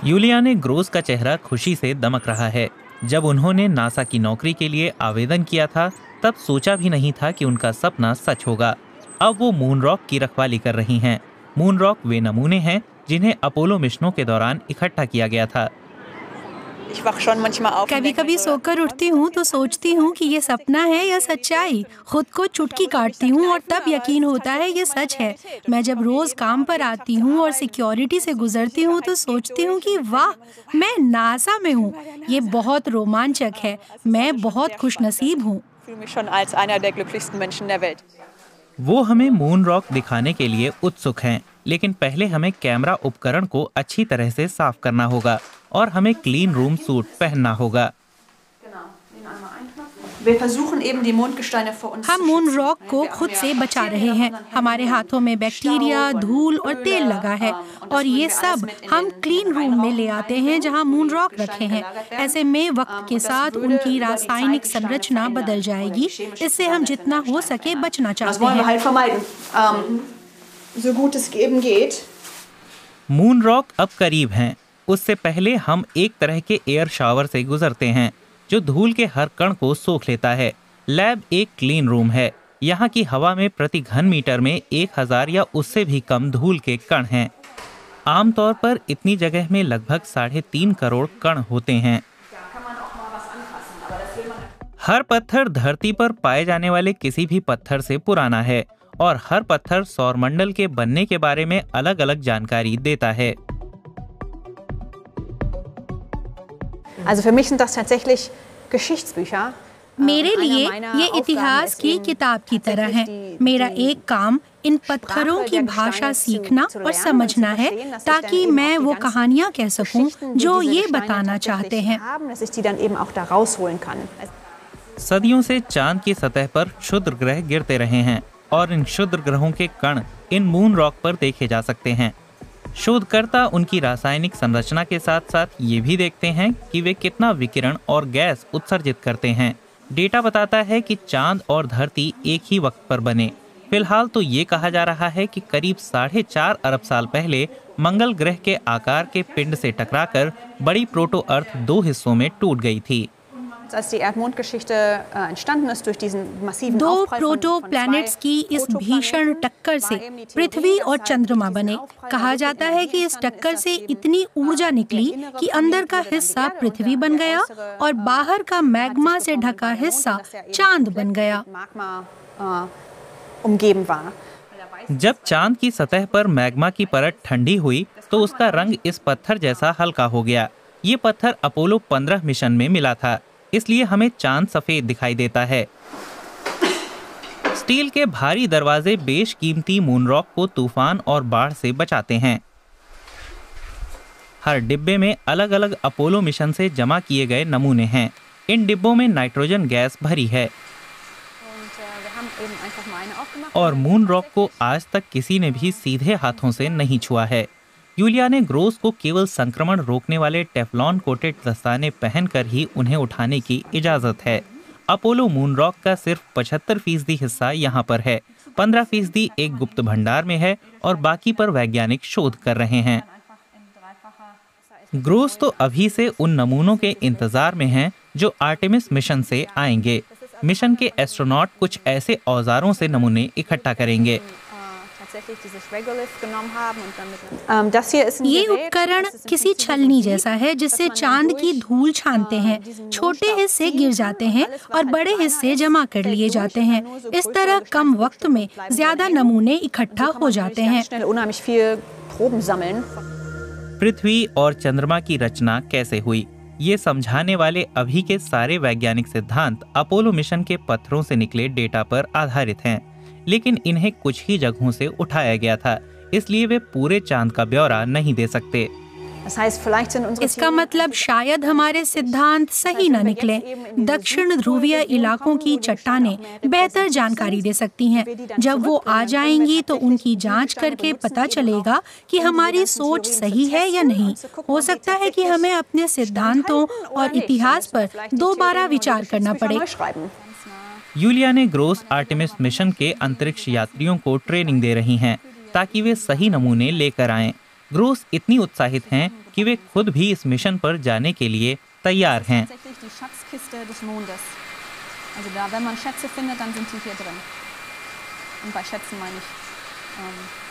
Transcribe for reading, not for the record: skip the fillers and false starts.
यूलियाने gross का चेहरा खुशी से दमक रहा है। जब उन्होंने नासा की नौकरी के लिए आवेदन किया था, तब सोचा भी नहीं था कि उनका सपना सच होगा। अब वो मून रॉक की रखवाली कर रही हैं। मून रॉक वे नमूने हैं जिन्हें अपोलो मिशनों के दौरान इकट्ठा किया गया था। कभी कभी सोकर उठती हूँ तो सोचती हूँ कि ये सपना है या सच्चाई। खुद को चुटकी काटती हूँ और तब यकीन होता है ये सच है। मैं जब रोज काम पर आती हूँ और सिक्योरिटी से गुजरती हूँ तो सोचती हूँ कि वाह, मैं नासा में हूँ। ये बहुत रोमांचक है। मैं बहुत खुशनसीब हूँ। वो हमें मून रॉक दिखाने के लिए उत्सुक हैं, लेकिन पहले हमें कैमरा उपकरण को अच्छी तरह से साफ करना होगा और हमें क्लीन रूम सूट पहनना होगा। हम मून रॉक को खुद से बचा रहे हैं। हमारे हाथों में बैक्टीरिया, धूल और तेल लगा है और ये सब हम क्लीन रूम में ले आते हैं जहां मून रॉक रखे हैं। ऐसे में वक्त के साथ उनकी रासायनिक संरचना बदल जाएगी। इससे हम जितना हो सके बचना चाहते हैं। मून रॉक अब करीब हैं। उससे पहले हम एक तरह के एयर शावर से गुजरते हैं जो धूल के हर कण को सोख लेता है। लैब एक क्लीन रूम है। यहाँ की हवा में प्रति घन मीटर में 1000 या उससे भी कम धूल के कण हैं। आमतौर पर इतनी जगह में लगभग 3.5 करोड़ कण होते हैं। हर पत्थर धरती पर पाए जाने वाले किसी भी पत्थर से पुराना है और हर पत्थर सौरमंडल के बनने के बारे में अलग अलग जानकारी देता है। मेरे लिए ये इतिहास की किताब की तरह है। मेरा एक काम इन पत्थरों की भाषा सीखना और समझना है ताकि मैं वो कहानियाँ कह सकूं जो ये बताना चाहते हैं। सदियों से चांद की सतह पर क्षुद्र ग्रह गिरते रहे हैं और इन क्षुद्र ग्रहों के कण इन मून रॉक पर देखे जा सकते हैं। शोधकर्ता उनकी रासायनिक संरचना के साथ साथ ये भी देखते हैं कि वे कितना विकिरण और गैस उत्सर्जित करते हैं। डेटा बताता है कि चांद और धरती एक ही वक्त पर बने। फिलहाल तो ये कहा जा रहा है कि करीब 4.5 अरब साल पहले मंगल ग्रह के आकार के पिंड से टकराकर बड़ी प्रोटो अर्थ 2 हिस्सों में टूट गई थी। दो प्रोटो प्लैनेट्स की इस भीषण टक्कर से पृथ्वी और चंद्रमा बने। कहा जाता है कि इस टक्कर से इतनी ऊर्जा निकली कि अंदर का हिस्सा पृथ्वी बन गया और बाहर का मैग्मा से ढका हिस्सा चांद बन गया। जब चांद की सतह पर मैग्मा की परत ठंडी हुई तो उसका रंग इस पत्थर जैसा हल्का हो गया। ये पत्थर अपोलो 15 मिशन में मिला था, इसलिए हमें चांद सफेद दिखाई देता है। स्टील के भारी दरवाजे बेशकीमती मून रॉक को तूफान और बाढ़ से बचाते हैं। हर डिब्बे में अलग अलग अपोलो मिशन से जमा किए गए नमूने हैं। इन डिब्बों में नाइट्रोजन गैस भरी है और मून रॉक को आज तक किसी ने भी सीधे हाथों से नहीं छुआ है। यूलियाने ग्रोस को केवल संक्रमण रोकने वाले टेफ्लॉन कोटेड दस्ताने पहनकर ही उन्हें उठाने की इजाजत है। अपोलो मून रॉक का सिर्फ 75% हिस्सा यहाँ पर है। 15% एक गुप्त भंडार में है और बाकी पर वैज्ञानिक शोध कर रहे हैं। ग्रोस तो अभी से उन नमूनों के इंतजार में हैं जो आर्टेमिस मिशन से आएंगे। मिशन के एस्ट्रोनॉट कुछ ऐसे औजारों से नमूने इकट्ठा करेंगे। ये उपकरण किसी छलनी जैसा है जिससे चांद की धूल छानते हैं। छोटे हिस्से गिर जाते हैं और बड़े हिस्से जमा कर लिए जाते हैं। इस तरह कम वक्त में ज्यादा नमूने इकट्ठा हो जाते हैं। पृथ्वी और चंद्रमा की रचना कैसे हुई, ये समझाने वाले अभी के सारे वैज्ञानिक सिद्धांत अपोलो मिशन के पत्थरों से निकले डेटा पर आधारित हैं, लेकिन इन्हें कुछ ही जगहों से उठाया गया था, इसलिए वे पूरे चांद का ब्यौरा नहीं दे सकते। इसका मतलब शायद हमारे सिद्धांत सही न निकले। दक्षिण ध्रुवीय इलाकों की चट्टानें बेहतर जानकारी दे सकती हैं। जब वो आ जाएंगी तो उनकी जांच करके पता चलेगा कि हमारी सोच सही है या नहीं। हो सकता है कि हमें अपने सिद्धांतों और इतिहास पर दोबारा विचार करना पड़े। यूलियाने ग्रोस आर्टेमिस मिशन के अंतरिक्ष यात्रियों को ट्रेनिंग दे रही हैं ताकि वे सही नमूने लेकर आएं। ग्रोस इतनी उत्साहित हैं कि वे खुद भी इस मिशन पर जाने के लिए तैयार हैं। Also da, wenn man Schätze findet, dann sind die hier drin. Und bei Schätzen meine ich